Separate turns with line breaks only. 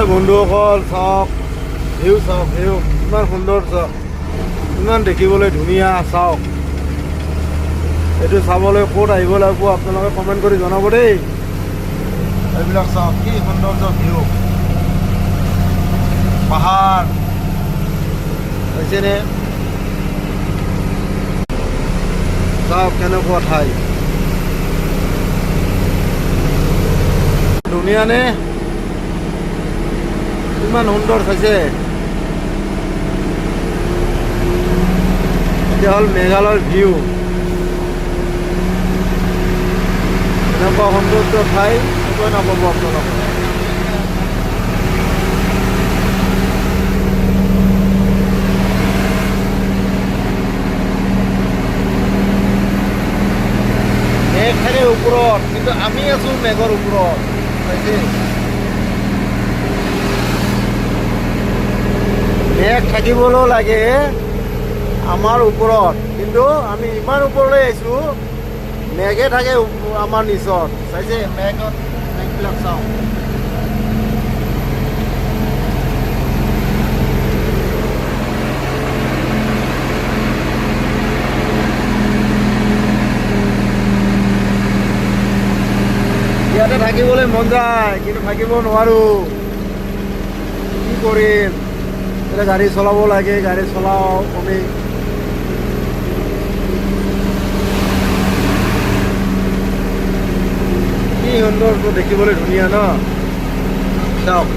বন্ধুসকল চাওক, ভিউ চাওক, ভিউ ইমান সুন্দৰ চাওক, ইমান দেখিবলৈ ধুনীয়া চাওক। এইটো চাবলৈ ক'ত আহিব লাগিব আপোনালোকে কমেণ্ট কৰি জনাব দেই। এইবিলাক চাওক কি সৌন্দৰ্য ভিউ, পাহাৰ হৈছেনে, চাওক কেনেকুৱা ঠাই, ধুনীয়া নে, ইমান সুন্দৰ চাইছে। এতিয়া হ'ল মেঘালয়ৰ ভিউ, এনেকুৱা সৌন্দৰ্য ঠাই একোৱে নাপাব আপোনালোকে। মেঘ থাকে ওপৰত, কিন্তু আমি আছোঁ মেঘৰ ওপৰত, পাইছে? মেঘ থাকিবলৈও লাগে আমাৰ ওপৰত, কিন্তু আমি ইমান ওপৰলৈ আহিছোঁ, মেঘে থাকে আমাৰ নিচত, চাইছে? মেঘবিলাক চাওঁ, ইয়াতে থাকিবলৈ মন যায়, কিন্তু থাকিব নোৱাৰোঁ, কি কৰিম? এতিয়া গাড়ী চলাব লাগে, গাড়ী চলাওঁ আমি। কি সুন্দৰটো দেখিবলৈ ধুনীয়া ন, চাওক।